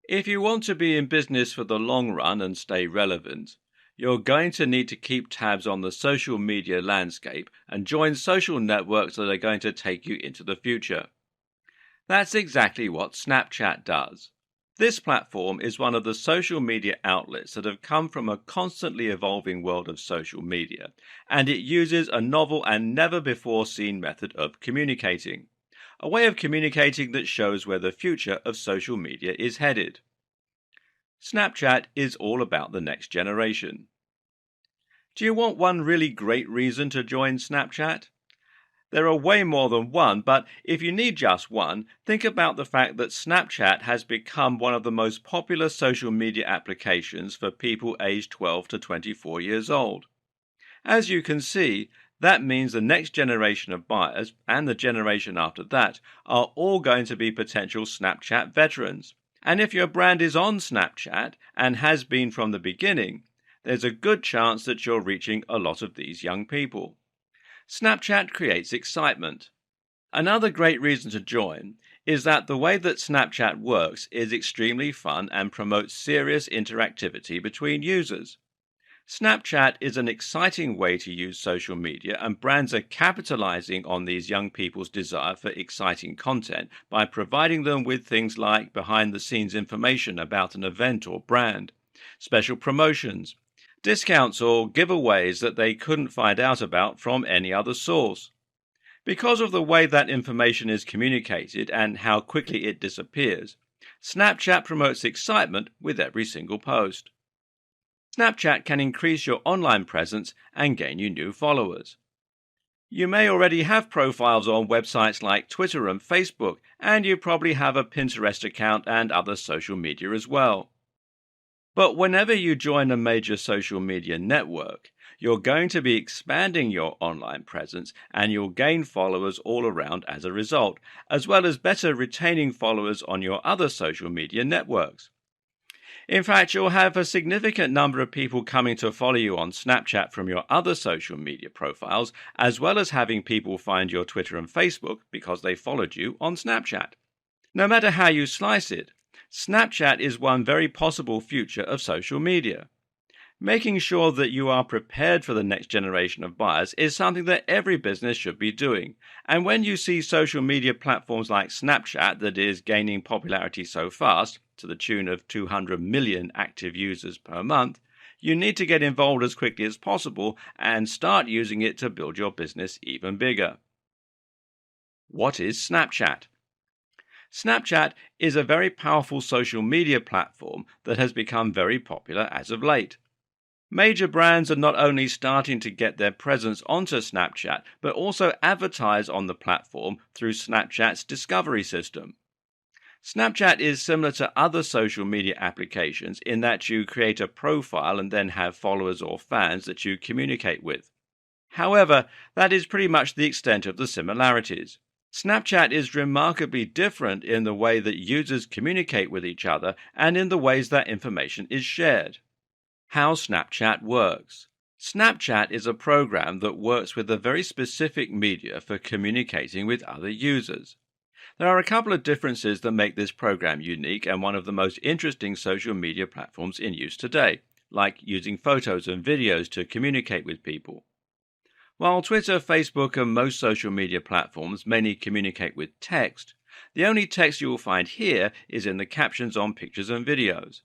If you want to be in business for the long run and stay relevant, you're going to need to keep tabs on the social media landscape and join social networks that are going to take you into the future. That's exactly what Snapchat does. This platform is one of the social media outlets that have come from a constantly evolving world of social media, and it uses a novel and never before seen method of communicating. A way of communicating that shows where the future of social media is headed. Snapchat is all about the next generation. Do you want one really great reason to join Snapchat? There are way more than one, but if you need just one, think about the fact that Snapchat has become one of the most popular social media applications for people aged 12 to 24 years old. As you can see, that means the next generation of buyers and the generation after that are all going to be potential Snapchat veterans. And if your brand is on Snapchat and has been from the beginning, there's a good chance that you're reaching a lot of these young people. Snapchat creates excitement. Another great reason to join is that the way that Snapchat works is extremely fun and promotes serious interactivity between users. Snapchat is an exciting way to use social media, and brands are capitalizing on these young people's desire for exciting content by providing them with things like behind-the-scenes information about an event or brand, special promotions, discounts or giveaways that they couldn't find out about from any other source. Because of the way that information is communicated and how quickly it disappears, Snapchat promotes excitement with every single post. Snapchat can increase your online presence and gain you new followers. You may already have profiles on websites like Twitter and Facebook, and you probably have a Pinterest account and other social media as well. But whenever you join a major social media network, you're going to be expanding your online presence and you'll gain followers all around as a result, as well as better retaining followers on your other social media networks. In fact, you'll have a significant number of people coming to follow you on Snapchat from your other social media profiles, as well as having people find your Twitter and Facebook because they followed you on Snapchat. No matter how you slice it, Snapchat is one very possible future of social media. Making sure that you are prepared for the next generation of buyers is something that every business should be doing. And when you see social media platforms like Snapchat that is gaining popularity so fast, to the tune of 200 million active users per month, you need to get involved as quickly as possible and start using it to build your business even bigger. What is Snapchat? Snapchat is a very powerful social media platform that has become very popular as of late. Major brands are not only starting to get their presence onto Snapchat, but also advertise on the platform through Snapchat's discovery system. Snapchat is similar to other social media applications in that you create a profile and then have followers or fans that you communicate with. However, that is pretty much the extent of the similarities. Snapchat is remarkably different in the way that users communicate with each other and in the ways that information is shared. How Snapchat works. Snapchat is a program that works with a very specific media for communicating with other users. There are a couple of differences that make this program unique and one of the most interesting social media platforms in use today, like using photos and videos to communicate with people. While Twitter, Facebook, and most social media platforms mainly communicate with text, the only text you will find here is in the captions on pictures and videos.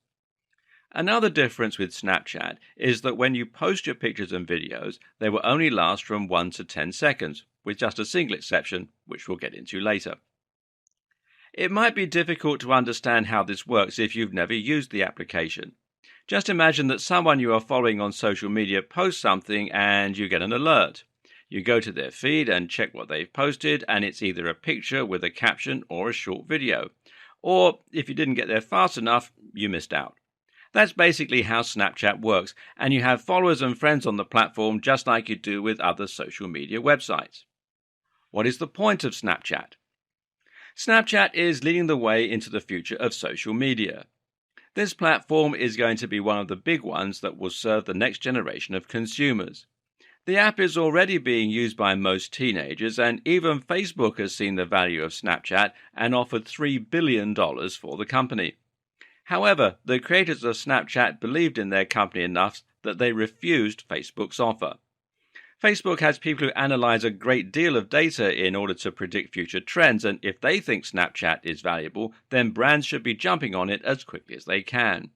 Another difference with Snapchat is that when you post your pictures and videos, they will only last from 1 to 10 seconds, with just a single exception, which we'll get into later. It might be difficult to understand how this works if you've never used the application. Just imagine that someone you are following on social media posts something and you get an alert. You go to their feed and check what they've posted, and it's either a picture with a caption or a short video. Or, if you didn't get there fast enough, you missed out. That's basically how Snapchat works, and you have followers and friends on the platform just like you do with other social media websites. What is the point of Snapchat? Snapchat is leading the way into the future of social media. This platform is going to be one of the big ones that will serve the next generation of consumers. The app is already being used by most teenagers, and even Facebook has seen the value of Snapchat and offered $3 billion for the company. However, the creators of Snapchat believed in their company enough that they refused Facebook's offer. Facebook has people who analyze a great deal of data in order to predict future trends, and if they think Snapchat is valuable, then brands should be jumping on it as quickly as they can.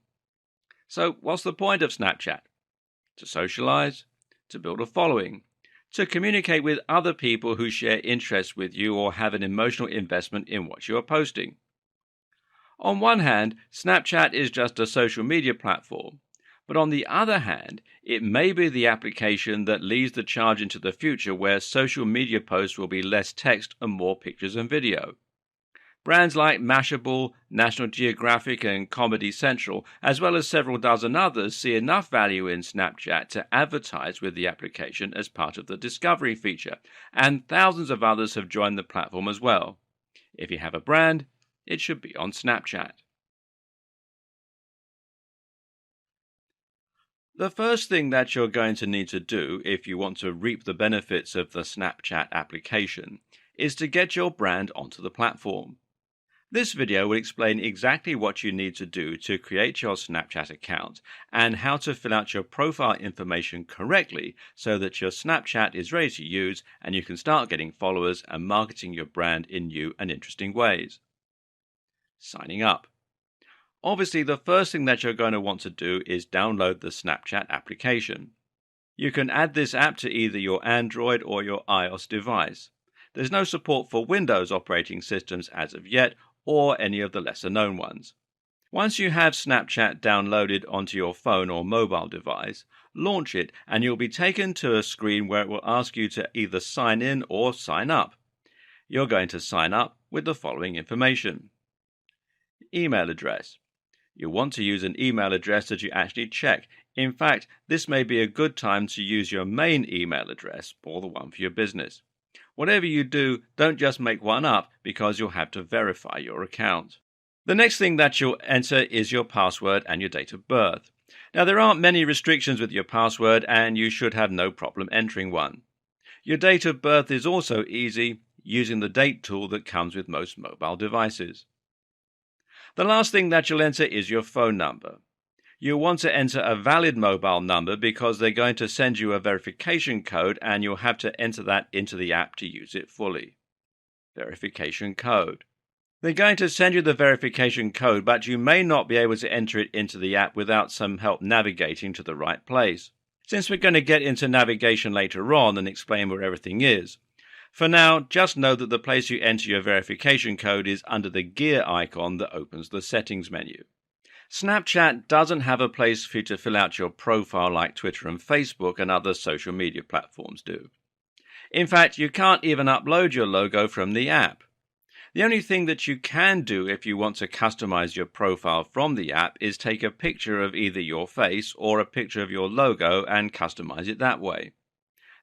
So, what's the point of Snapchat? To socialize, to build a following, to communicate with other people who share interests with you or have an emotional investment in what you are posting. On one hand, Snapchat is just a social media platform, but on the other hand, it may be the application that leads the charge into the future where social media posts will be less text and more pictures and video. Brands like Mashable, National Geographic, and Comedy Central, as well as several dozen others, see enough value in Snapchat to advertise with the application as part of the discovery feature, and thousands of others have joined the platform as well. If you have a brand, it should be on Snapchat. The first thing that you're going to need to do if you want to reap the benefits of the Snapchat application is to get your brand onto the platform. This video will explain exactly what you need to do to create your Snapchat account and how to fill out your profile information correctly so that your Snapchat is ready to use and you can start getting followers and marketing your brand in new and interesting ways. Signing up. Obviously, the first thing that you're going to want to do is download the Snapchat application. You can add this app to either your Android or your iOS device. There's no support for Windows operating systems as of yet, or any of the lesser-known ones. Once you have Snapchat downloaded onto your phone or mobile device, launch it and you'll be taken to a screen where it will ask you to either sign in or sign up. You're going to sign up with the following information. Email address. You want to use an email address that you actually check. In fact, this may be a good time to use your main email address or the one for your business. Whatever you do, don't just make one up because you'll have to verify your account. The next thing that you'll enter is your password and your date of birth. Now, there aren't many restrictions with your password and you should have no problem entering one. Your date of birth is also easy using the date tool that comes with most mobile devices. The last thing that you'll enter is your phone number. You'll want to enter a valid mobile number because they're going to send you a verification code and you'll have to enter that into the app to use it fully. Verification code. They're going to send you the verification code, but you may not be able to enter it into the app without some help navigating to the right place. Since we're going to get into navigation later on and explain where everything is, for now, just know that the place you enter your verification code is under the gear icon that opens the settings menu. Snapchat doesn't have a place for you to fill out your profile like Twitter and Facebook and other social media platforms do. In fact, you can't even upload your logo from the app. The only thing that you can do if you want to customize your profile from the app is take a picture of either your face or a picture of your logo and customize it that way.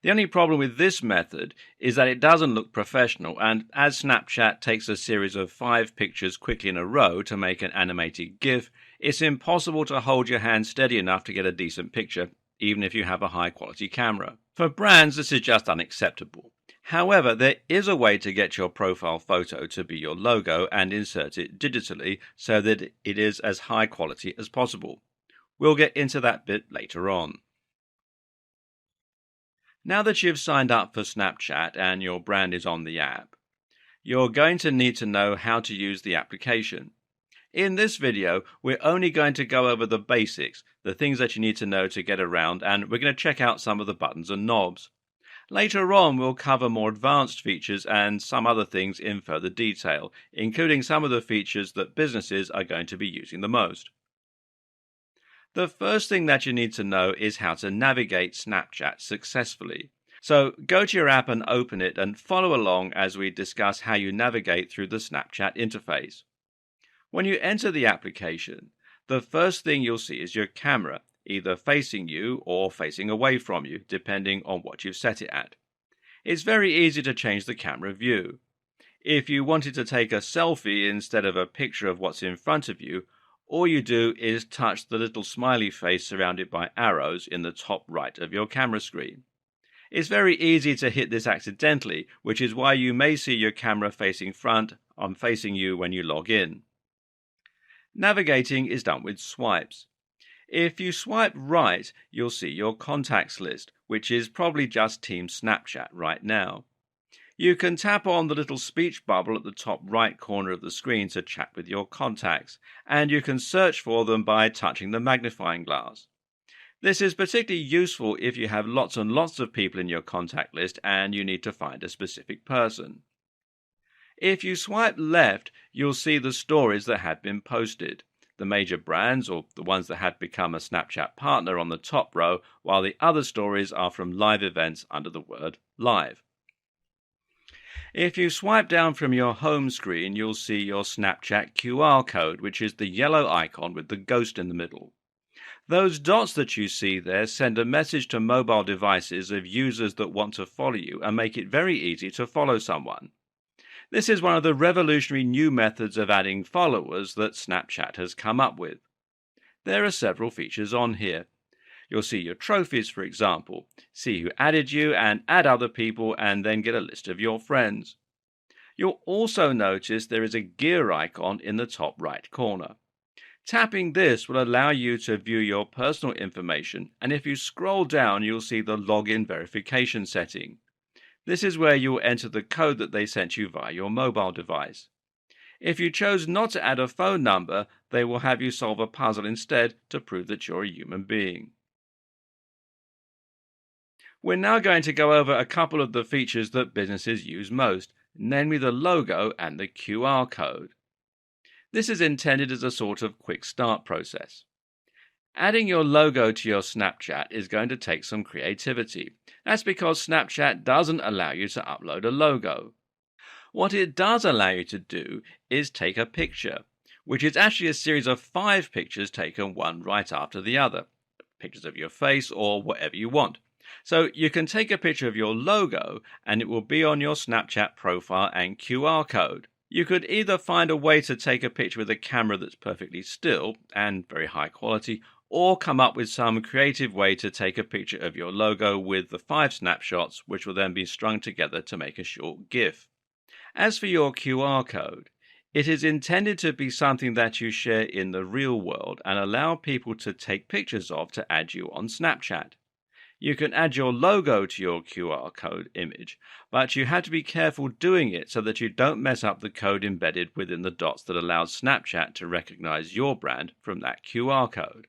The only problem with this method is that it doesn't look professional, and as Snapchat takes a series of 5 pictures quickly in a row to make an animated GIF, it's impossible to hold your hand steady enough to get a decent picture, even if you have a high-quality camera. For brands, this is just unacceptable. However, there is a way to get your profile photo to be your logo and insert it digitally so that it is as high quality as possible. We'll get into that bit later on. Now that you've signed up for Snapchat and your brand is on the app, you're going to need to know how to use the application. In this video, we're only going to go over the basics, the things that you need to know to get around, and we're going to check out some of the buttons and knobs. Later on, we'll cover more advanced features and some other things in further detail, including some of the features that businesses are going to be using the most. The first thing that you need to know is how to navigate Snapchat successfully. So go to your app and open it and follow along as we discuss how you navigate through the Snapchat interface. When you enter the application, the first thing you'll see is your camera, either facing you or facing away from you, depending on what you've set it at. It's very easy to change the camera view. If you wanted to take a selfie instead of a picture of what's in front of you, all you do is touch the little smiley face surrounded by arrows in the top right of your camera screen. It's very easy to hit this accidentally, which is why you may see your camera facing front on facing you when you log in. Navigating is done with swipes. If you swipe right, you'll see your contacts list, which is probably just Team Snapchat right now. You can tap on the little speech bubble at the top right corner of the screen to chat with your contacts, and you can search for them by touching the magnifying glass. This is particularly useful if you have lots and lots of people in your contact list and you need to find a specific person. If you swipe left, you'll see the stories that have been posted. The major brands, or the ones that have become a Snapchat partner, on the top row, while the other stories are from live events under the word Live. If you swipe down from your home screen, you'll see your Snapchat QR code, which is the yellow icon with the ghost in the middle. Those dots that you see there send a message to mobile devices of users that want to follow you and make it very easy to follow someone. This is one of the revolutionary new methods of adding followers that Snapchat has come up with. There are several features on here. You'll see your trophies, for example, see who added you and add other people, and then get a list of your friends. You'll also notice there is a gear icon in the top right corner. Tapping this will allow you to view your personal information, and if you scroll down, you'll see the login verification setting. This is where you'll enter the code that they sent you via your mobile device. If you chose not to add a phone number, they will have you solve a puzzle instead to prove that you're a human being. We're now going to go over a couple of the features that businesses use most, namely the logo and the QR code. This is intended as a sort of quick start process. Adding your logo to your Snapchat is going to take some creativity. That's because Snapchat doesn't allow you to upload a logo. What it does allow you to do is take a picture, which is actually a series of 5 pictures taken one right after the other. Pictures of your face or whatever you want. So you can take a picture of your logo and it will be on your Snapchat profile and QR code. You could either find a way to take a picture with a camera that's perfectly still and very high quality, or come up with some creative way to take a picture of your logo with the 5 snapshots, which will then be strung together to make a short GIF. As for your QR code, it is intended to be something that you share in the real world and allow people to take pictures of to add you on Snapchat. You can add your logo to your QR code image, but you have to be careful doing it so that you don't mess up the code embedded within the dots that allows Snapchat to recognize your brand from that QR code.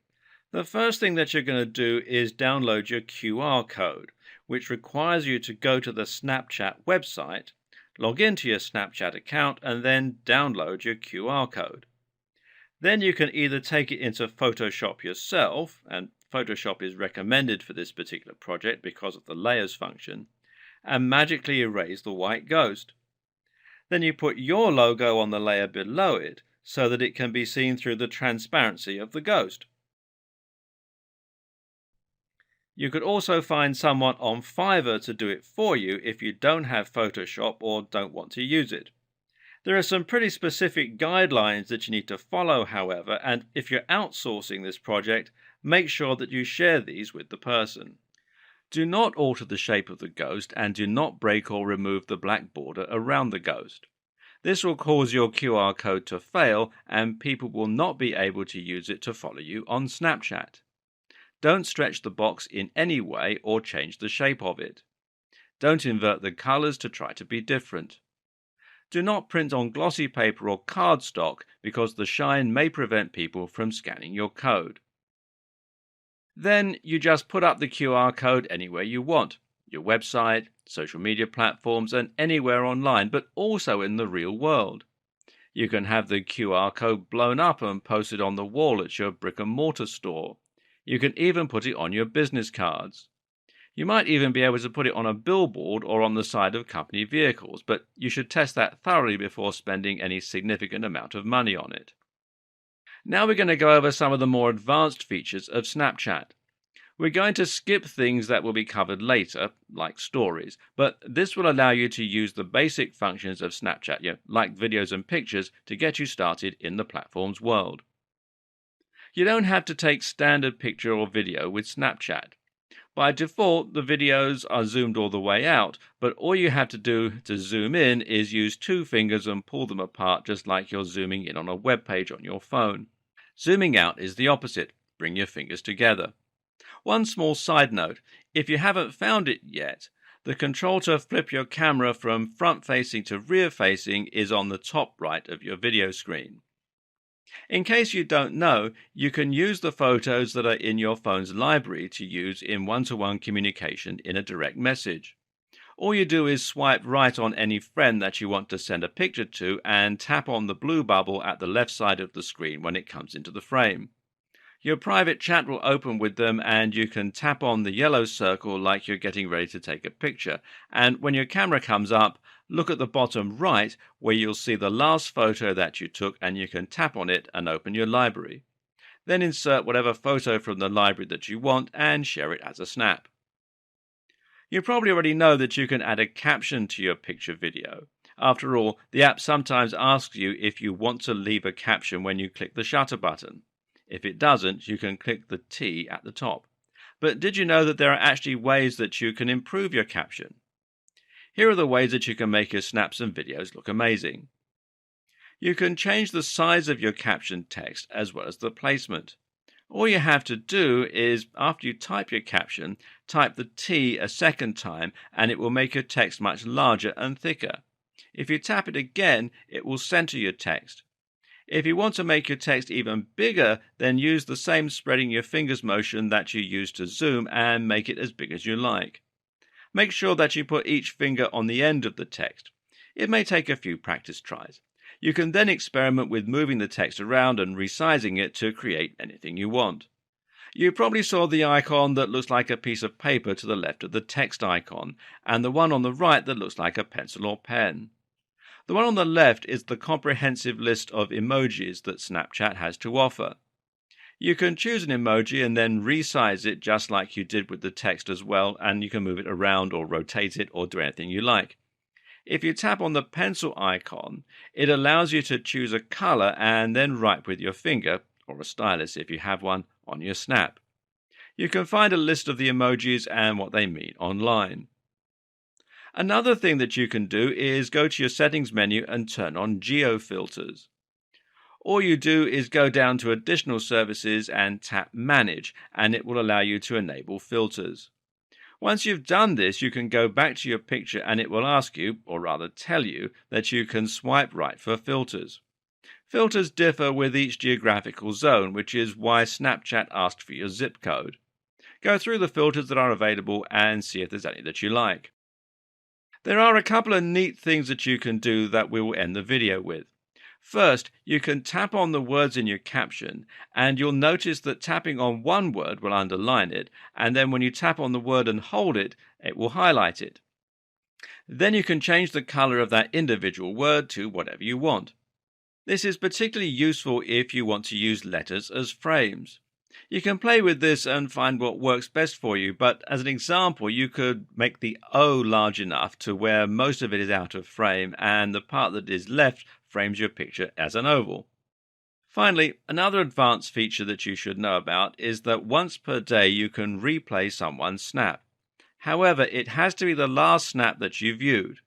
The first thing that you're going to do is download your QR code, which requires you to go to the Snapchat website, log into your Snapchat account, and then download your QR code. Then you can either take it into Photoshop yourself, and Photoshop is recommended for this particular project because of the layers function, and magically erase the white ghost. Then you put your logo on the layer below it so that it can be seen through the transparency of the ghost. You could also find someone on Fiverr to do it for you if you don't have Photoshop or don't want to use it. There are some pretty specific guidelines that you need to follow, however, and if you're outsourcing this project, make sure that you share these with the person. Do not alter the shape of the ghost and do not break or remove the black border around the ghost. This will cause your QR code to fail and people will not be able to use it to follow you on Snapchat. Don't stretch the box in any way or change the shape of it. Don't invert the colors to try to be different. Do not print on glossy paper or cardstock because the shine may prevent people from scanning your code. Then you just put up the QR code anywhere you want, your website, social media platforms, and anywhere online, but also in the real world. You can have the QR code blown up and posted on the wall at your brick and mortar store. You can even put it on your business cards. You might even be able to put it on a billboard or on the side of company vehicles, but you should test that thoroughly before spending any significant amount of money on it. Now we're going to go over some of the more advanced features of Snapchat. We're going to skip things that will be covered later, like stories, but this will allow you to use the basic functions of Snapchat, like videos and pictures, to get you started in the platform's world. You don't have to take standard picture or video with Snapchat. By default, the videos are zoomed all the way out, but all you have to do to zoom in is use two fingers and pull them apart just like you're zooming in on a web page on your phone. Zooming out is the opposite. Bring your fingers together. One small side note, if you haven't found it yet, the control to flip your camera from front facing to rear facing is on the top right of your video screen. In case you don't know, you can use the photos that are in your phone's library to use in one-to-one communication in a direct message. All you do is swipe right on any friend that you want to send a picture to and tap on the blue bubble at the left side of the screen when it comes into the frame. Your private chat will open with them and you can tap on the yellow circle like you're getting ready to take a picture. And when your camera comes up, look at the bottom right where you'll see the last photo that you took and you can tap on it and open your library. Then insert whatever photo from the library that you want and share it as a snap. You probably already know that you can add a caption to your picture video. After all, the app sometimes asks you if you want to leave a caption when you click the shutter button. If it doesn't, you can click the T at the top. But did you know that there are actually ways that you can improve your caption? Here are the ways that you can make your snaps and videos look amazing. You can change the size of your caption text as well as the placement. All you have to do is, after you type your caption, type the T a second time and it will make your text much larger and thicker. If you tap it again, it will center your text. If you want to make your text even bigger, then use the same spreading your fingers motion that you use to zoom and make it as big as you like. Make sure that you put each finger on the end of the text. It may take a few practice tries. You can then experiment with moving the text around and resizing it to create anything you want. You probably saw the icon that looks like a piece of paper to the left of the text icon, and the one on the right that looks like a pencil or pen. The one on the left is the comprehensive list of emojis that Snapchat has to offer. You can choose an emoji and then resize it just like you did with the text as well, and you can move it around or rotate it or do anything you like. If you tap on the pencil icon, it allows you to choose a color and then write with your finger, or a stylus if you have one, on your snap. You can find a list of the emojis and what they mean online. Another thing that you can do is go to your settings menu and turn on geo filters. All you do is go down to additional services and tap manage, and it will allow you to enable filters. Once you've done this, you can go back to your picture and it will ask you, or rather tell you, that you can swipe right for filters. Filters differ with each geographical zone, which is why Snapchat asked for your zip code. Go through the filters that are available and see if there's any that you like. There are a couple of neat things that you can do that we will end the video with. First, you can tap on the words in your caption, and you'll notice that tapping on one word will underline it, and then when you tap on the word and hold it, it will highlight it. Then you can change the color of that individual word to whatever you want. This is particularly useful if you want to use letters as frames. You can play with this and find what works best for you, but as an example, you could make the O large enough to where most of it is out of frame and the part that is left frames your picture as an oval. Finally, another advanced feature that you should know about is that once per day you can replay someone's snap. However, it has to be the last snap that you viewed.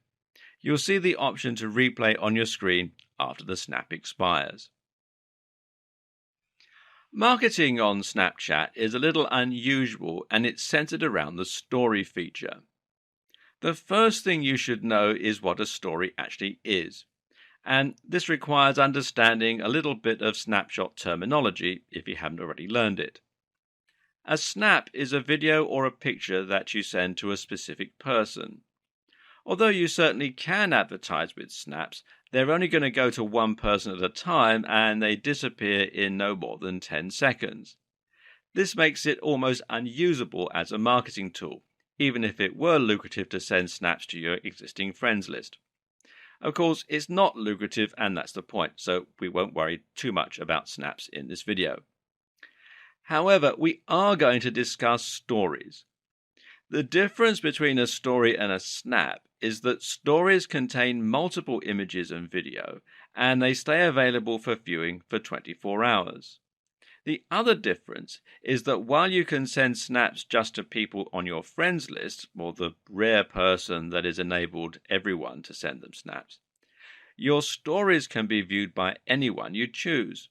You'll see the option to replay on your screen after the snap expires. Marketing on Snapchat is a little unusual and it's centered around the story feature. The first thing you should know is what a story actually is, and this requires understanding a little bit of snapshot terminology if you haven't already learned it. A snap is a video or a picture that you send to a specific person. Although you certainly can advertise with snaps, they're only going to go to one person at a time and they disappear in no more than 10 seconds. This makes it almost unusable as a marketing tool, even if it were lucrative to send snaps to your existing friends list. Of course, it's not lucrative and that's the point, so we won't worry too much about snaps in this video. However, we are going to discuss stories. The difference between a story and a snap is that stories contain multiple images and video, and they stay available for viewing for 24 hours. The other difference is that while you can send snaps just to people on your friends list, or the rare person that is enabled everyone to send them snaps, your stories can be viewed by anyone you choose.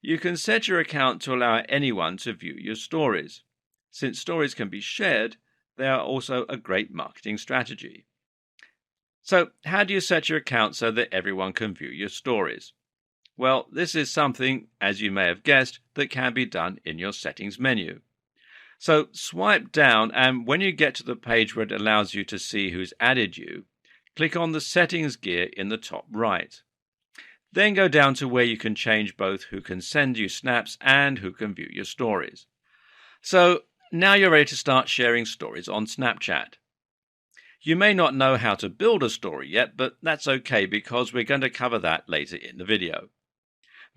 You can set your account to allow anyone to view your stories. Since stories can be shared, they are also a great marketing strategy. So, how do you set your account so that everyone can view your stories? Well, this is something, as you may have guessed, that can be done in your settings menu. So swipe down, and when you get to the page where it allows you to see who's added you, click on the settings gear in the top right. Then go down to where you can change both who can send you snaps and who can view your stories. So now you're ready to start sharing stories on Snapchat. You may not know how to build a story yet, but that's okay because we're going to cover that later in the video.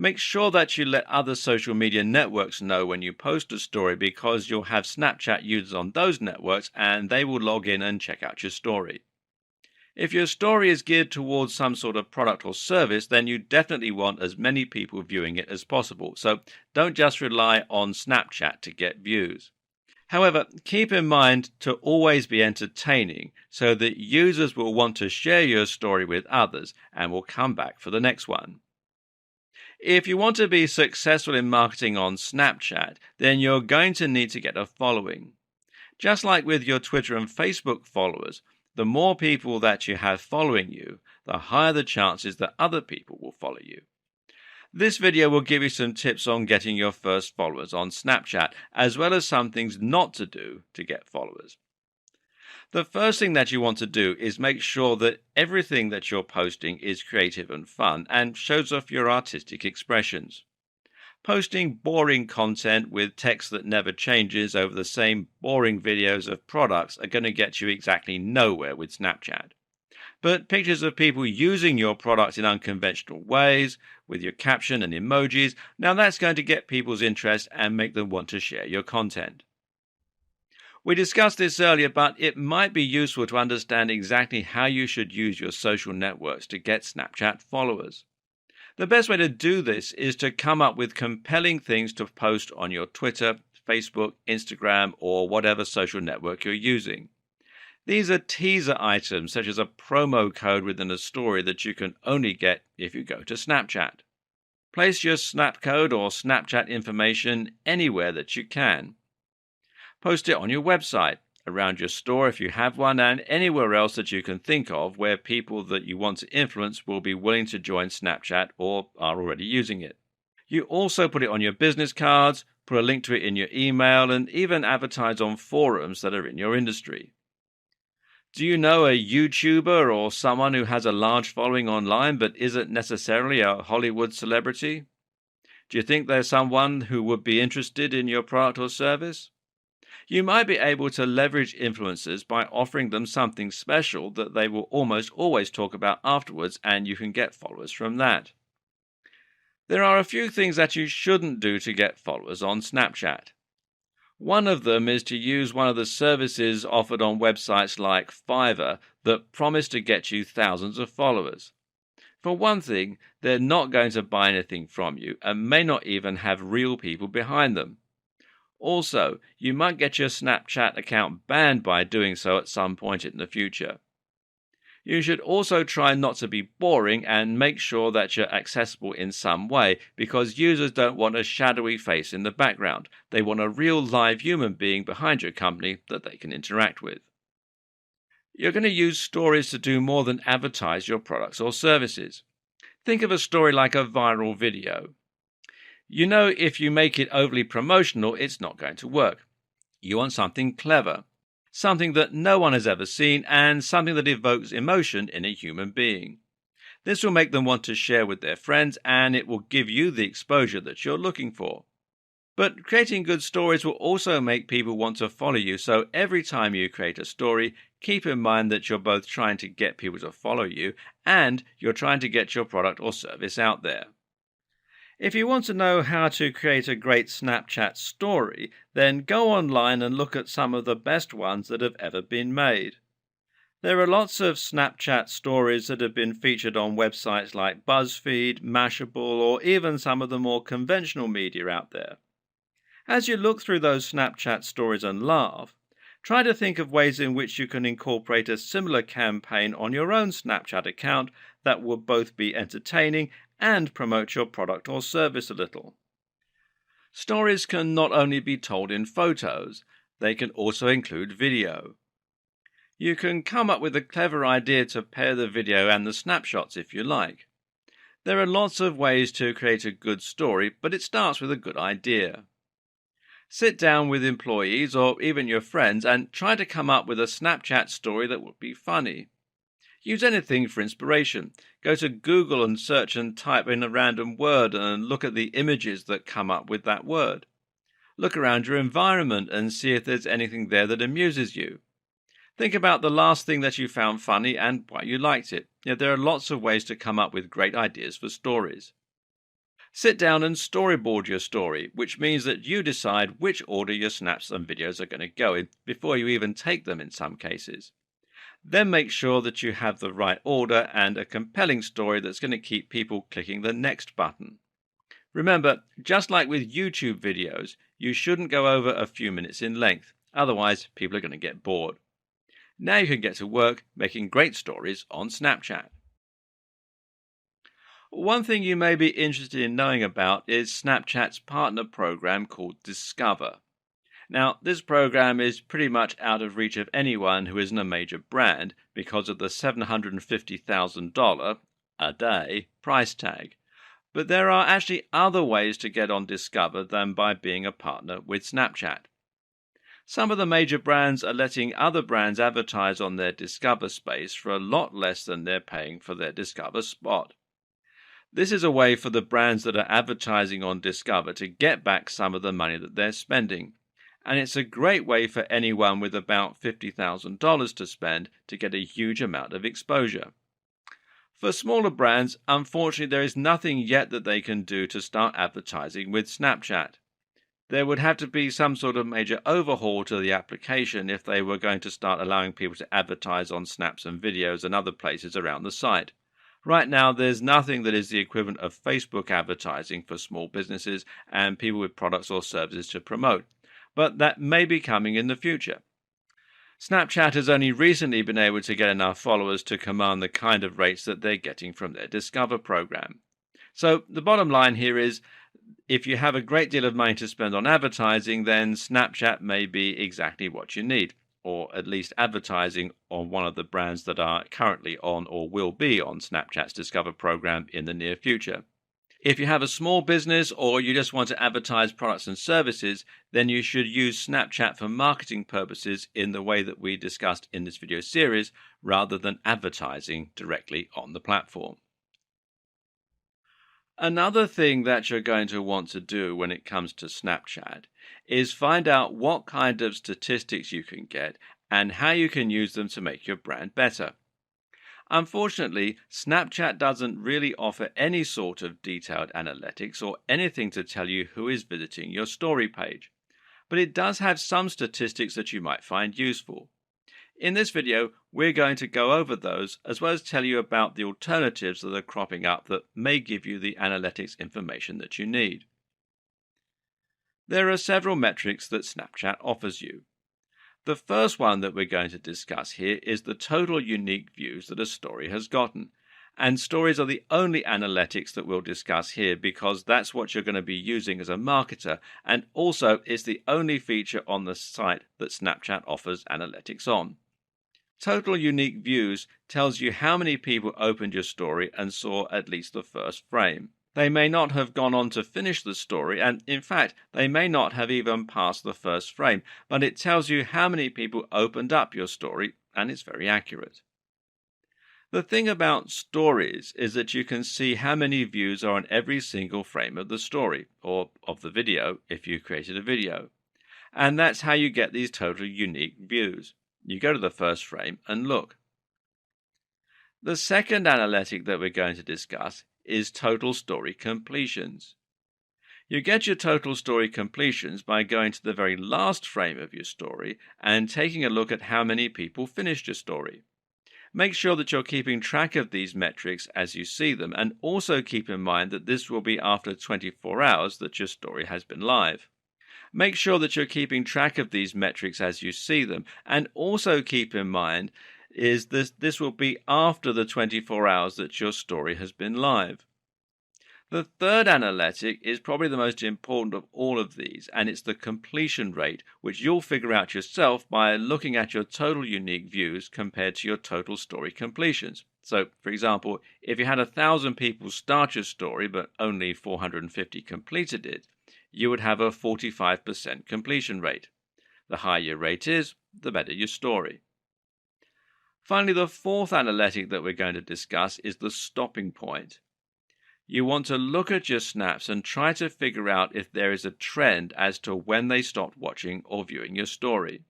Make sure that you let other social media networks know when you post a story because you'll have Snapchat users on those networks and they will log in and check out your story. If your story is geared towards some sort of product or service, then you definitely want as many people viewing it as possible. So don't just rely on Snapchat to get views. However, keep in mind to always be entertaining so that users will want to share your story with others and will come back for the next one. If you want to be successful in marketing on Snapchat, then you're going to need to get a following. Just like with your Twitter and Facebook followers, the more people that you have following you, the higher the chances that other people will follow you. This video will give you some tips on getting your first followers on Snapchat, as well as some things not to do to get followers. The first thing that you want to do is make sure that everything that you're posting is creative and fun and shows off your artistic expressions. Posting boring content with text that never changes over the same boring videos of products are going to get you exactly nowhere with Snapchat. But pictures of people using your product in unconventional ways, with your caption and emojis, now that's going to get people's interest and make them want to share your content. We discussed this earlier, but it might be useful to understand exactly how you should use your social networks to get Snapchat followers. The best way to do this is to come up with compelling things to post on your Twitter, Facebook, Instagram, or whatever social network you're using. These are teaser items such as a promo code within a story that you can only get if you go to Snapchat. Place your Snap code or Snapchat information anywhere that you can. Post it on your website, around your store if you have one, and anywhere else that you can think of where people that you want to influence will be willing to join Snapchat or are already using it. You also put it on your business cards, put a link to it in your email, and even advertise on forums that are in your industry. Do you know a YouTuber or someone who has a large following online but isn't necessarily a Hollywood celebrity? Do you think there's someone who would be interested in your product or service? You might be able to leverage influencers by offering them something special that they will almost always talk about afterwards, and you can get followers from that. There are a few things that you shouldn't do to get followers on Snapchat. One of them is to use one of the services offered on websites like Fiverr that promise to get you thousands of followers. For one thing, they're not going to buy anything from you and may not even have real people behind them. Also, you might get your Snapchat account banned by doing so at some point in the future. You should also try not to be boring and make sure that you're accessible in some way, because users don't want a shadowy face in the background. They want a real live human being behind your company that they can interact with. You're going to use stories to do more than advertise your products or services. Think of a story like a viral video. You know, if you make it overly promotional, it's not going to work. You want something clever, something that no one has ever seen, and something that evokes emotion in a human being. This will make them want to share with their friends, and it will give you the exposure that you're looking for. But creating good stories will also make people want to follow you, so every time you create a story, keep in mind that you're both trying to get people to follow you, and you're trying to get your product or service out there. If you want to know how to create a great Snapchat story, then go online and look at some of the best ones that have ever been made. There are lots of Snapchat stories that have been featured on websites like BuzzFeed, Mashable, or even some of the more conventional media out there. As you look through those Snapchat stories and laugh, try to think of ways in which you can incorporate a similar campaign on your own Snapchat account that will both be entertaining and promote your product or service a little. Stories can not only be told in photos, they can also include video. You can come up with a clever idea to pair the video and the snapshots if you like. There are lots of ways to create a good story, but it starts with a good idea. Sit down with employees or even your friends and try to come up with a Snapchat story that would be funny. Use anything for inspiration. Go to Google and search and type in a random word and look at the images that come up with that word. Look around your environment and see if there's anything there that amuses you. Think about the last thing that you found funny and why you liked it. There are lots of ways to come up with great ideas for stories. Sit down and storyboard your story, which means that you decide which order your snaps and videos are going to go in before you even take them in some cases. Then make sure that you have the right order and a compelling story that's going to keep people clicking the next button. Remember, just like with YouTube videos, you shouldn't go over a few minutes in length, otherwise people are going to get bored. Now you can get to work making great stories on Snapchat. One thing you may be interested in knowing about is Snapchat's partner program called Discover. Now, this program is pretty much out of reach of anyone who isn't a major brand because of the $750,000 a day price tag. But there are actually other ways to get on Discover than by being a partner with Snapchat. Some of the major brands are letting other brands advertise on their Discover space for a lot less than they're paying for their Discover spot. This is a way for the brands that are advertising on Discover to get back some of the money that they're spending. And it's a great way for anyone with about $50,000 to spend to get a huge amount of exposure. For smaller brands, unfortunately, there is nothing yet that they can do to start advertising with Snapchat. There would have to be some sort of major overhaul to the application if they were going to start allowing people to advertise on snaps and videos and other places around the site. Right now, there's nothing that is the equivalent of Facebook advertising for small businesses and people with products or services to promote, but that may be coming in the future. Snapchat has only recently been able to get enough followers to command the kind of rates that they're getting from their Discover program. So the bottom line here is, if you have a great deal of money to spend on advertising, then Snapchat may be exactly what you need, or at least advertising on one of the brands that are currently on or will be on Snapchat's Discover program in the near future. If you have a small business or you just want to advertise products and services, then you should use Snapchat for marketing purposes in the way that we discussed in this video series, rather than advertising directly on the platform. Another thing that you're going to want to do when it comes to Snapchat is find out what kind of statistics you can get and how you can use them to make your brand better. Unfortunately, Snapchat doesn't really offer any sort of detailed analytics or anything to tell you who is visiting your story page, but it does have some statistics that you might find useful. In this video, we're going to go over those, as well as tell you about the alternatives that are cropping up that may give you the analytics information that you need. There are several metrics that Snapchat offers you. The first one that we're going to discuss here is the total unique views that a story has gotten. And stories are the only analytics that we'll discuss here because that's what you're going to be using as a marketer, and also it's the only feature on the site that Snapchat offers analytics on. Total unique views tells you how many people opened your story and saw at least the first frame. They may not have gone on to finish the story, and in fact, they may not have even passed the first frame, but it tells you how many people opened up your story, and it's very accurate. The thing about stories is that you can see how many views are on every single frame of the story, or of the video if you created a video. And that's how you get these total unique views. You go to the first frame and look. The second analytic that we're going to discuss is total story completions. You get your total story completions by going to the very last frame of your story and taking a look at how many people finished your story. Make sure that you're keeping track of these metrics as you see them, and also keep in mind that this will be after 24 hours that your story has been live. Make sure that you're keeping track of these metrics as you see them, and also keep in mind is this will be after the 24 hours that your story has been live. The third analytic is probably the most important of all of these, and it's the completion rate, which you'll figure out yourself by looking at your total unique views compared to your total story completions. So, for example, if you had 1,000 people start your story but only 450 completed it, you would have a 45% completion rate. The higher your rate is, the better your story. Finally, the fourth analytic that we're going to discuss is the stopping point. You want to look at your snaps and try to figure out if there is a trend as to when they stopped watching or viewing your story.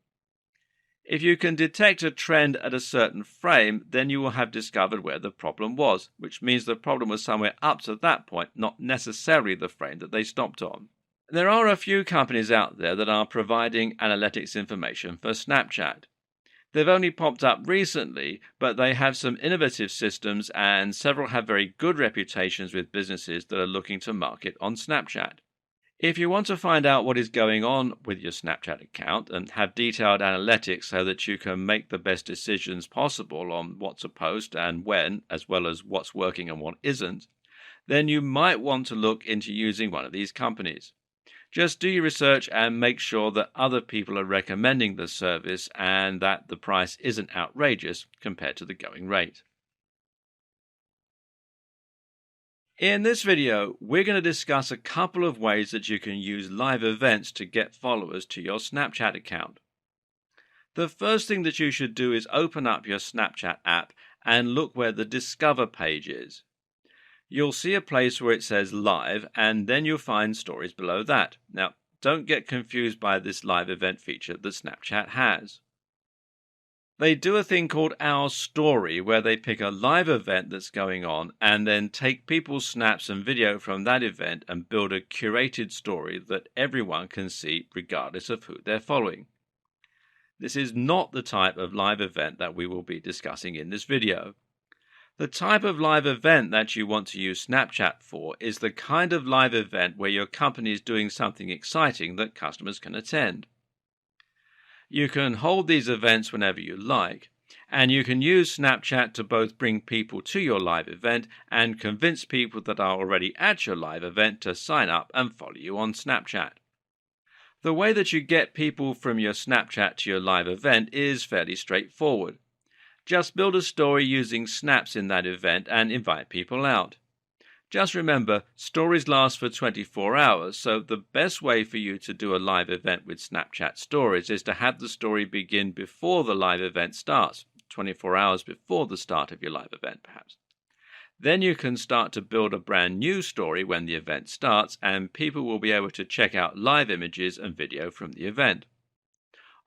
If you can detect a trend at a certain frame, then you will have discovered where the problem was, which means the problem was somewhere up to that point, not necessarily the frame that they stopped on. There are a few companies out there that are providing analytics information for Snapchat. They've only popped up recently, but they have some innovative systems and several have very good reputations with businesses that are looking to market on Snapchat. If you want to find out what is going on with your Snapchat account and have detailed analytics so that you can make the best decisions possible on what to post and when, as well as what's working and what isn't, then you might want to look into using one of these companies. Just do your research and make sure that other people are recommending the service and that the price isn't outrageous compared to the going rate. In this video, we're going to discuss a couple of ways that you can use live events to get followers to your Snapchat account. The first thing that you should do is open up your Snapchat app and look where the Discover page is. You'll see a place where it says Live, and then you'll find stories below that. Now, don't get confused by this live event feature that Snapchat has. They do a thing called Our Story, where they pick a live event that's going on and then take people's snaps and video from that event and build a curated story that everyone can see regardless of who they're following. This is not the type of live event that we will be discussing in this video. The type of live event that you want to use Snapchat for is the kind of live event where your company is doing something exciting that customers can attend. You can hold these events whenever you like, and you can use Snapchat to both bring people to your live event and convince people that are already at your live event to sign up and follow you on Snapchat. The way that you get people from your Snapchat to your live event is fairly straightforward. Just build a story using snaps in that event and invite people out. Just remember, stories last for 24 hours, so the best way for you to do a live event with Snapchat stories is to have the story begin before the live event starts, 24 hours before the start of your live event perhaps. Then you can start to build a brand new story when the event starts, and people will be able to check out live images and video from the event.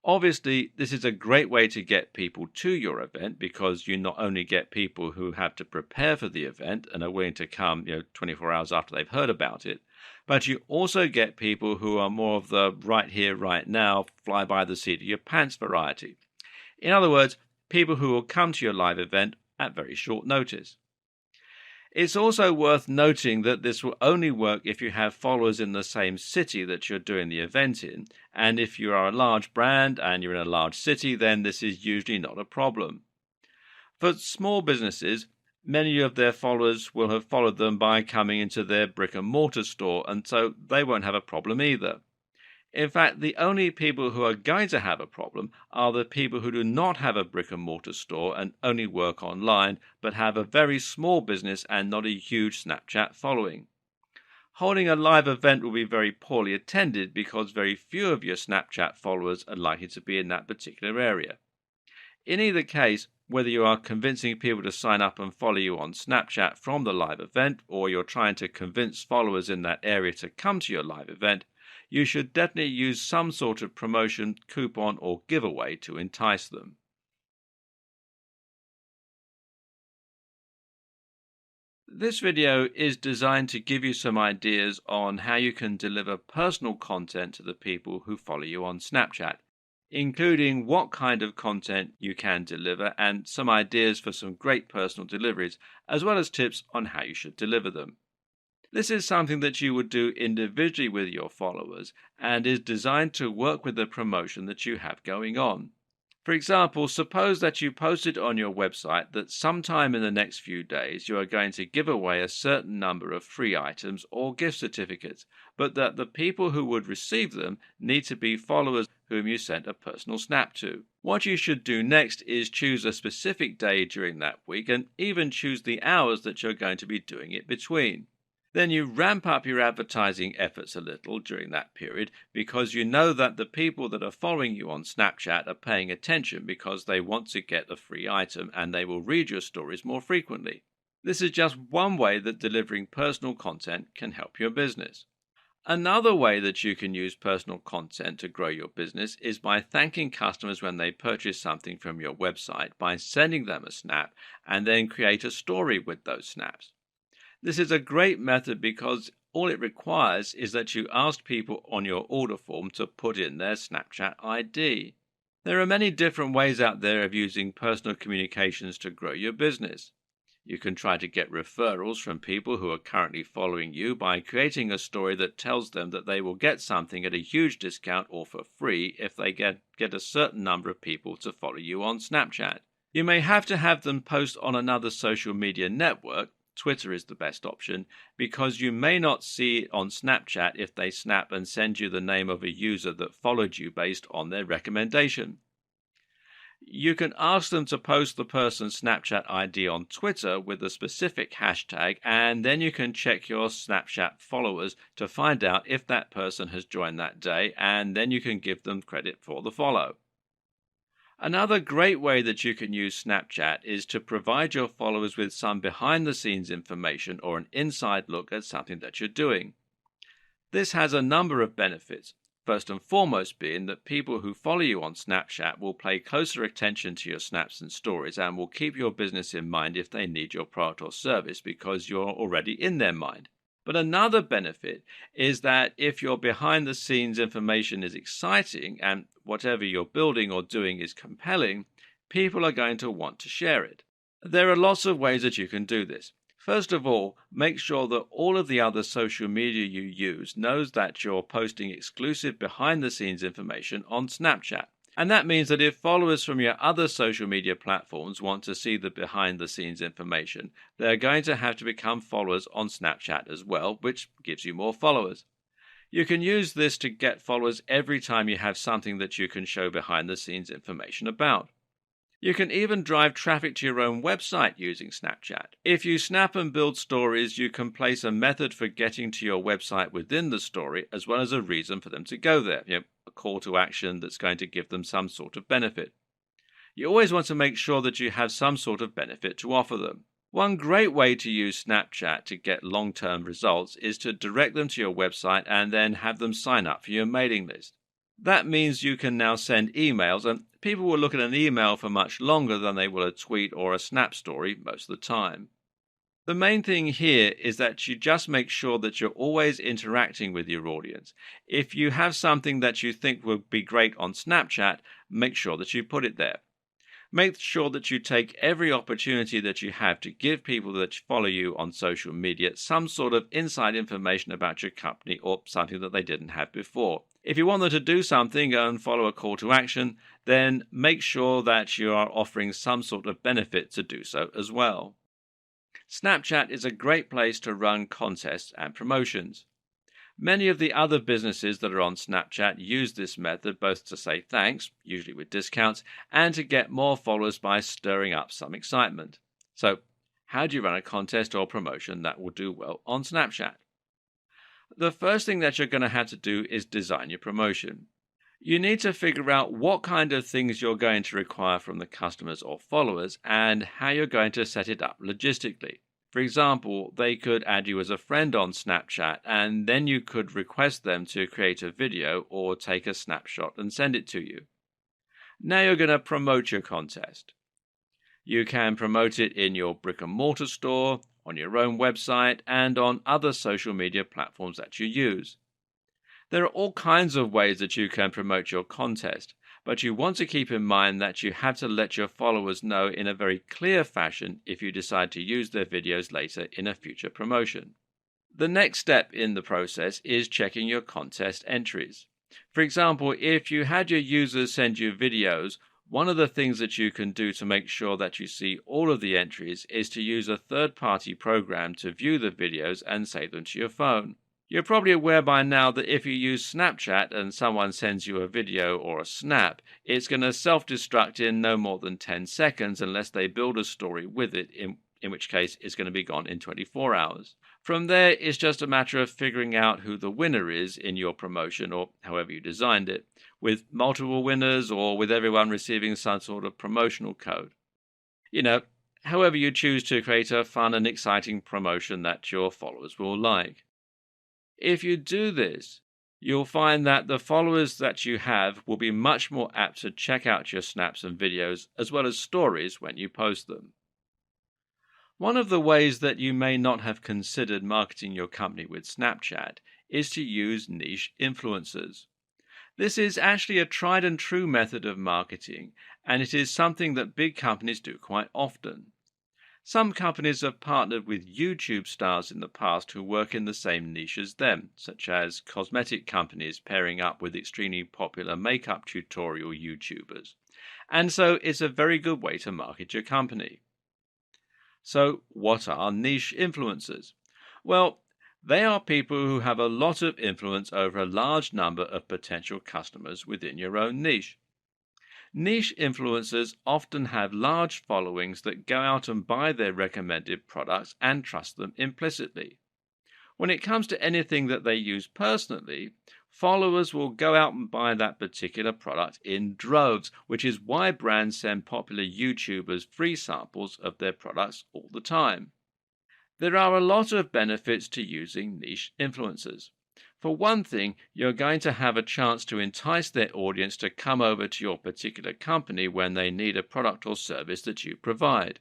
Obviously, this is a great way to get people to your event because you not only get people who have to prepare for the event and are willing to come 24 hours after they've heard about it, but you also get people who are more of the right here, right now, fly by the seat of your pants variety. In other words, people who will come to your live event at very short notice. It's also worth noting that this will only work if you have followers in the same city that you're doing the event in, and if you are a large brand and you're in a large city, then this is usually not a problem. For small businesses, many of their followers will have followed them by coming into their brick-and-mortar store, and so they won't have a problem either. In fact, the only people who are going to have a problem are the people who do not have a brick-and-mortar store and only work online, but have a very small business and not a huge Snapchat following. Holding a live event will be very poorly attended because very few of your Snapchat followers are likely to be in that particular area. In either case, whether you are convincing people to sign up and follow you on Snapchat from the live event, or you're trying to convince followers in that area to come to your live event, you should definitely use some sort of promotion, coupon, or giveaway to entice them. This video is designed to give you some ideas on how you can deliver personal content to the people who follow you on Snapchat. including what kind of content you can deliver and some ideas for some great personal deliveries, as well as tips on how you should deliver them. This is something that you would do individually with your followers and is designed to work with the promotion that you have going on. For example, suppose that you posted on your website that sometime in the next few days you are going to give away a certain number of free items or gift certificates, but that the people who would receive them need to be followers whom you sent a personal snap to. What you should do next is choose a specific day during that week and even choose the hours that you're going to be doing it between. Then you ramp up your advertising efforts a little during that period because you know that the people that are following you on Snapchat are paying attention because they want to get a free item and they will read your stories more frequently. This is just one way that delivering personal content can help your business. Another way that you can use personal content to grow your business is by thanking customers when they purchase something from your website by sending them a snap and then create a story with those snaps. This is a great method because all it requires is that you ask people on your order form to put in their Snapchat ID. There are many different ways out there of using personal communications to grow your business. You can try to get referrals from people who are currently following you by creating a story that tells them that they will get something at a huge discount or for free if they get a certain number of people to follow you on Snapchat. You may have to have them post on another social media network. Twitter is the best option because you may not see it on Snapchat if they snap and send you the name of a user that followed you based on their recommendation. You can ask them to post the person's Snapchat ID on Twitter with a specific hashtag, and then you can check your Snapchat followers to find out if that person has joined that day, and then you can give them credit for the follow. Another great way that you can use Snapchat is to provide your followers with some behind-the-scenes information or an inside look at something that you're doing. This has a number of benefits, first and foremost being that people who follow you on Snapchat will pay closer attention to your snaps and stories and will keep your business in mind if they need your product or service because you're already in their mind. But another benefit is that if your behind-the-scenes information is exciting and whatever you're building or doing is compelling, people are going to want to share it. There are lots of ways that you can do this. First of all, make sure that all of the other social media you use knows that you're posting exclusive behind-the-scenes information on Snapchat. And that means that if followers from your other social media platforms want to see the behind-the-scenes information, they're going to have to become followers on Snapchat as well, which gives you more followers. You can use this to get followers every time you have something that you can show behind-the-scenes information about. You can even drive traffic to your own website using Snapchat. If you snap and build stories, you can place a method for getting to your website within the story, as well as a reason for them to go there, a call to action that's going to give them some sort of benefit. You always want to make sure that you have some sort of benefit to offer them. One great way to use Snapchat to get long-term results is to direct them to your website and then have them sign up for your mailing list. That means you can now send emails, and people will look at an email for much longer than they will a tweet or a snap story most of the time. The main thing here is that you just make sure that you're always interacting with your audience. If you have something that you think would be great on Snapchat, make sure that you put it there. Make sure that you take every opportunity that you have to give people that follow you on social media some sort of inside information about your company or something that they didn't have before. If you want them to do something and follow a call to action, then make sure that you are offering some sort of benefit to do so as well. Snapchat is a great place to run contests and promotions. Many of the other businesses that are on Snapchat use this method both to say thanks, usually with discounts, and to get more followers by stirring up some excitement. So, how do you run a contest or promotion that will do well on Snapchat? The first thing that you're going to have to do is design your promotion. You need to figure out what kind of things you're going to require from the customers or followers and how you're going to set it up logistically. For example, they could add you as a friend on Snapchat, and then you could request them to create a video or take a snapshot and send it to you. Now you're going to promote your contest. You can promote it in your brick-and-mortar store, on your own website, and on other social media platforms that you use. There are all kinds of ways that you can promote your contest, But you want to keep in mind that you have to let your followers know in a very clear fashion if you decide to use their videos later in a future promotion. The next step in the process is checking your contest entries. For example, if you had your users send you videos, one of the things that you can do to make sure that you see all of the entries is to use a third-party program to view the videos and save them to your phone. You're probably aware by now that if you use Snapchat and someone sends you a video or a snap, it's going to self-destruct in no more than 10 seconds unless they build a story with it, in which case it's going to be gone in 24 hours. From there, it's just a matter of figuring out who the winner is in your promotion or however you designed it, with multiple winners or with everyone receiving some sort of promotional code. However you choose to create a fun and exciting promotion that your followers will like. If you do this, you'll find that the followers that you have will be much more apt to check out your snaps and videos as well as stories when you post them. One of the ways that you may not have considered marketing your company with Snapchat is to use niche influencers. This is actually a tried and true method of marketing, and it is something that big companies do quite often. Some companies have partnered with YouTube stars in the past who work in the same niche as them, such as cosmetic companies pairing up with extremely popular makeup tutorial YouTubers. And so it's a very good way to market your company. So, what are niche influencers? Well, they are people who have a lot of influence over a large number of potential customers within your own niche. Niche influencers often have large followings that go out and buy their recommended products and trust them implicitly. When it comes to anything that they use personally, followers will go out and buy that particular product in droves, which is why brands send popular YouTubers free samples of their products all the time. There are a lot of benefits to using niche influencers. For one thing, you're going to have a chance to entice their audience to come over to your particular company when they need a product or service that you provide.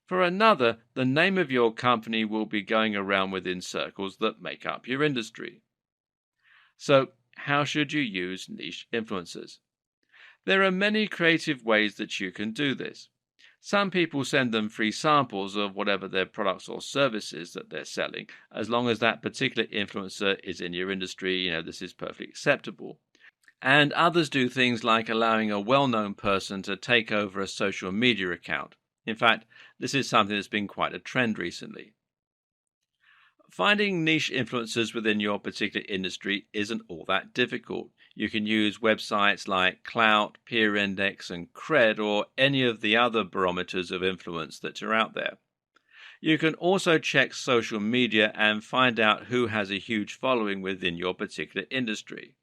For another, the name of your company will be going around within circles that make up your industry. So, how should you use niche influencers? There are many creative ways that you can do this. Some people send them free samples of whatever their products or services that they're selling, as long as that particular influencer is in your industry, this is perfectly acceptable. And others do things like allowing a well-known person to take over a social media account. In fact, this is something that's been quite a trend recently. Finding niche influencers within your particular industry isn't all that difficult. You can use websites like Clout, Peer Index, and Cred, or any of the other barometers of influence that are out there. You can also check social media and find out who has a huge following within your particular industry.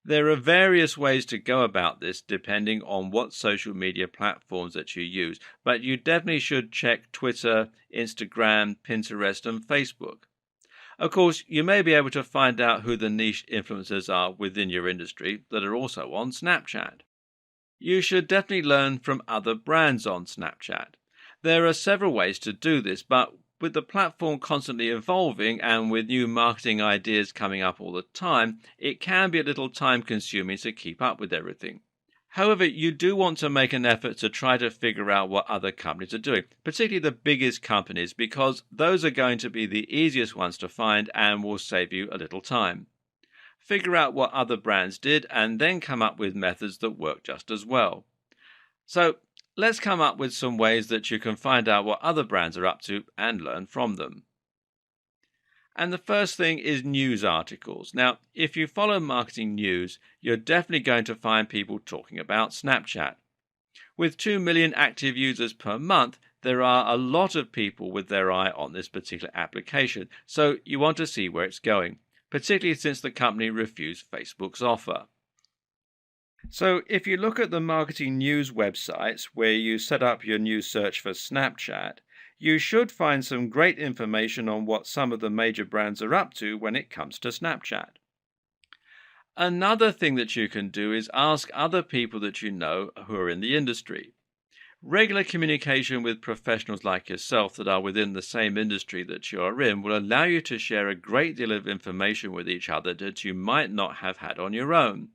There are various ways to go about this depending on what social media platforms that you use, but you definitely should check Twitter, Instagram, Pinterest, and Facebook. Of course, you may be able to find out who the niche influencers are within your industry that are also on Snapchat. You should definitely learn from other brands on Snapchat. There are several ways to do this, but with the platform constantly evolving and with new marketing ideas coming up all the time, it can be a little time-consuming to keep up with everything. However, you do want to make an effort to try to figure out what other companies are doing, particularly the biggest companies, because those are going to be the easiest ones to find and will save you a little time. Figure out what other brands did and then come up with methods that work just as well. So, let's come up with some ways that you can find out what other brands are up to and learn from them. And the first thing is news articles. Now, if you follow marketing news, you're definitely going to find people talking about Snapchat. With 2 million active users per month, there are a lot of people with their eye on this particular application, so you want to see where it's going, particularly since the company refused Facebook's offer. So if you look at the marketing news websites where you set up your news search for Snapchat, you should find some great information on what some of the major brands are up to when it comes to Snapchat. Another thing that you can do is ask other people that you know who are in the industry. Regular communication with professionals like yourself that are within the same industry that you are in will allow you to share a great deal of information with each other that you might not have had on your own.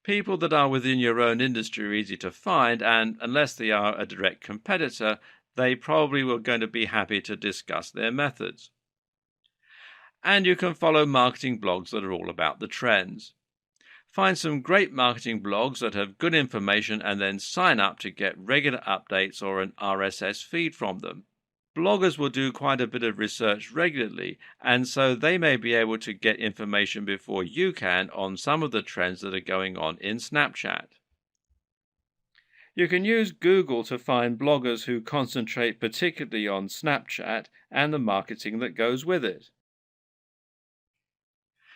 People that are within your own industry are easy to find, and unless they are a direct competitor, they probably were going to be happy to discuss their methods. And you can follow marketing blogs that are all about the trends. Find some great marketing blogs that have good information and then sign up to get regular updates or an RSS feed from them. Bloggers will do quite a bit of research regularly, and so they may be able to get information before you can on some of the trends that are going on in Snapchat. You can use Google to find bloggers who concentrate particularly on Snapchat and the marketing that goes with it.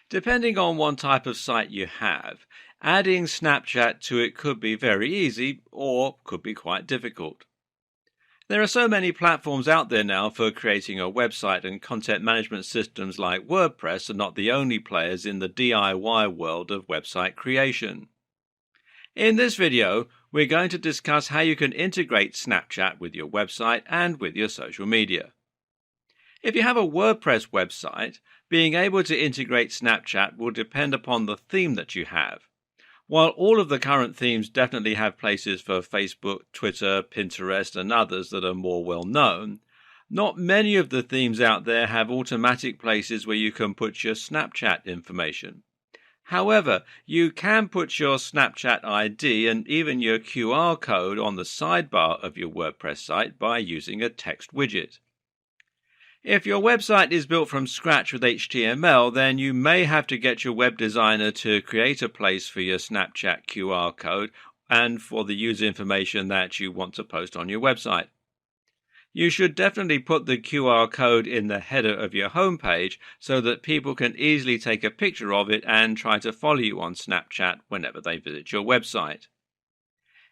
Depending on what type of site you have, adding Snapchat to it could be very easy or could be quite difficult. There are so many platforms out there now for creating a website, and content management systems like WordPress are not the only players in the DIY world of website creation. In this video, we're going to discuss how you can integrate Snapchat with your website and with your social media. If you have a WordPress website, being able to integrate Snapchat will depend upon the theme that you have. While all of the current themes definitely have places for Facebook, Twitter, Pinterest, and others that are more well known, not many of the themes out there have automatic places where you can put your Snapchat information. However, you can put your Snapchat ID and even your QR code on the sidebar of your WordPress site by using a text widget. If your website is built from scratch with HTML, then you may have to get your web designer to create a place for your Snapchat QR code and for the user information that you want to post on your website. You should definitely put the QR code in the header of your homepage so that people can easily take a picture of it and try to follow you on Snapchat whenever they visit your website.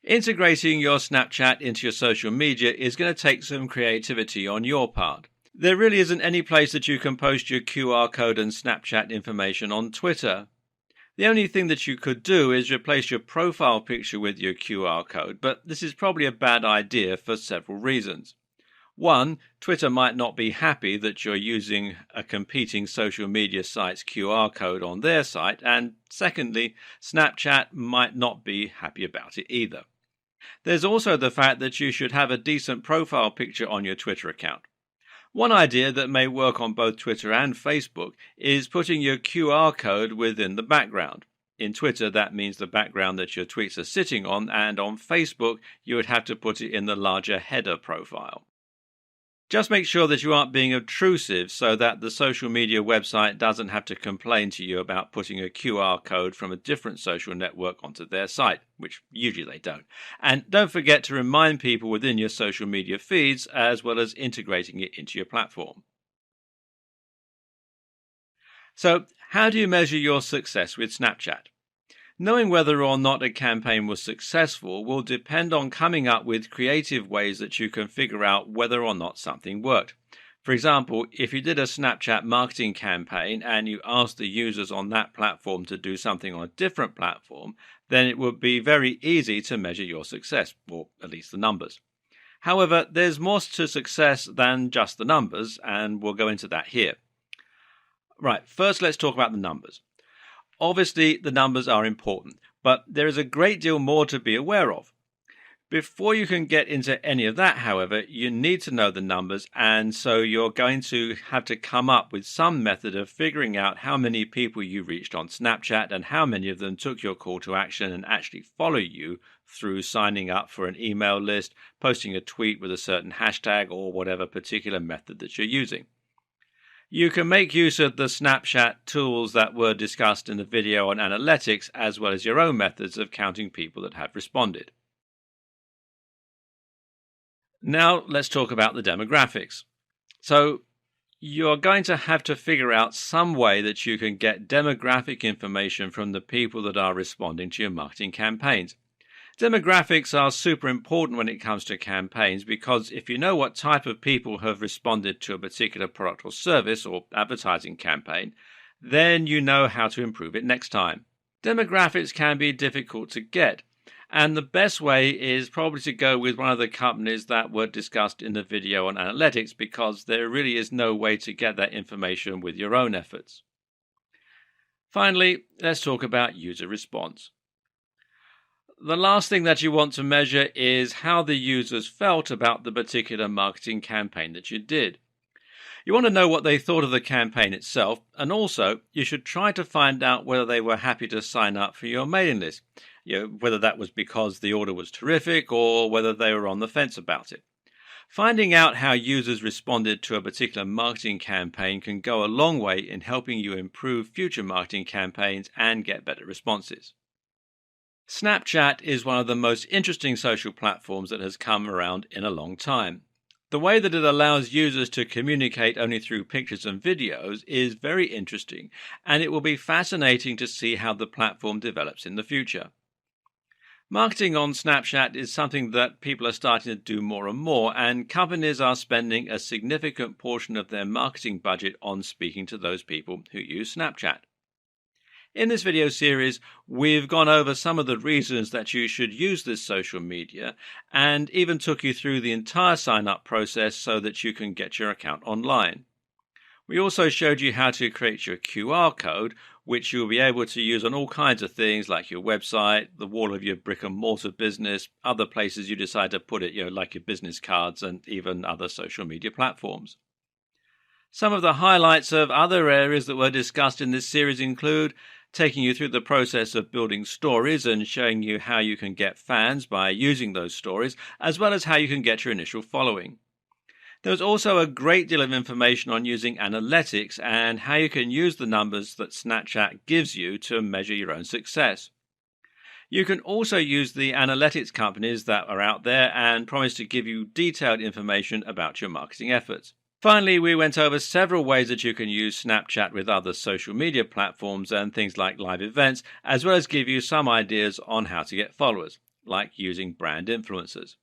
Integrating your Snapchat into your social media is going to take some creativity on your part. There really isn't any place that you can post your QR code and Snapchat information on Twitter. The only thing that you could do is replace your profile picture with your QR code, but this is probably a bad idea for several reasons. One, Twitter might not be happy that you're using a competing social media site's QR code on their site, and secondly, Snapchat might not be happy about it either. There's also the fact that you should have a decent profile picture on your Twitter account. One idea that may work on both Twitter and Facebook is putting your QR code within the background. In Twitter, that means the background that your tweets are sitting on, and on Facebook, you would have to put it in the larger header profile. Just make sure that you aren't being obtrusive so that the social media website doesn't have to complain to you about putting a QR code from a different social network onto their site, which usually they don't. And don't forget to remind people within your social media feeds as well as integrating it into your platform. So, how do you measure your success with Snapchat? Knowing whether or not a campaign was successful will depend on coming up with creative ways that you can figure out whether or not something worked. For example, if you did a Snapchat marketing campaign and you asked the users on that platform to do something on a different platform, then it would be very easy to measure your success, or at least the numbers. However, there's more to success than just the numbers, and we'll go into that here. Right, first let's talk about the numbers. Obviously, the numbers are important, but there is a great deal more to be aware of. Before you can get into any of that, however, you need to know the numbers, and so you're going to have to come up with some method of figuring out how many people you reached on Snapchat and how many of them took your call to action and actually follow you through signing up for an email list, posting a tweet with a certain hashtag, or whatever particular method that you're using. You can make use of the Snapchat tools that were discussed in the video on analytics, as well as your own methods of counting people that have responded. Now let's talk about the demographics. So you're going to have to figure out some way that you can get demographic information from the people that are responding to your marketing campaigns. Demographics are super important when it comes to campaigns because if you know what type of people have responded to a particular product or service or advertising campaign, then you know how to improve it next time. Demographics can be difficult to get, and the best way is probably to go with one of the companies that were discussed in the video on analytics because there really is no way to get that information with your own efforts. Finally, let's talk about user response. The last thing that you want to measure is how the users felt about the particular marketing campaign that you did. You want to know what they thought of the campaign itself, and also you should try to find out whether they were happy to sign up for your mailing list. Whether that was because the order was terrific or whether they were on the fence about it. Finding out how users responded to a particular marketing campaign can go a long way in helping you improve future marketing campaigns and get better responses. Snapchat is one of the most interesting social platforms that has come around in a long time. The way that it allows users to communicate only through pictures and videos is very interesting, and it will be fascinating to see how the platform develops in the future. Marketing on Snapchat is something that people are starting to do more and more, and companies are spending a significant portion of their marketing budget on speaking to those people who use Snapchat. In this video series, we've gone over some of the reasons that you should use this social media and even took you through the entire sign-up process so that you can get your account online. We also showed you how to create your QR code, which you'll be able to use on all kinds of things like your website, the wall of your brick and mortar business, other places you decide to put it, like your business cards and even other social media platforms. Some of the highlights of other areas that were discussed in this series include taking you through the process of building stories and showing you how you can get fans by using those stories, as well as how you can get your initial following. There was also a great deal of information on using analytics and how you can use the numbers that Snapchat gives you to measure your own success. You can also use the analytics companies that are out there and promise to give you detailed information about your marketing efforts. Finally, we went over several ways that you can use Snapchat with other social media platforms and things like live events, as well as give you some ideas on how to get followers, like using brand influencers.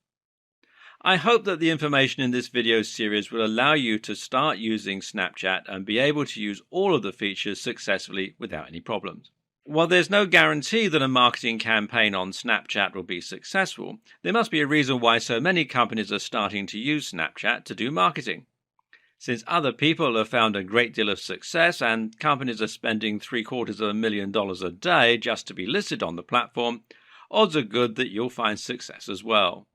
I hope that the information in this video series will allow you to start using Snapchat and be able to use all of the features successfully without any problems. While there's no guarantee that a marketing campaign on Snapchat will be successful, there must be a reason why so many companies are starting to use Snapchat to do marketing. Since other people have found a great deal of success and companies are spending $750,000 a day just to be listed on the platform, odds are good that you'll find success as well.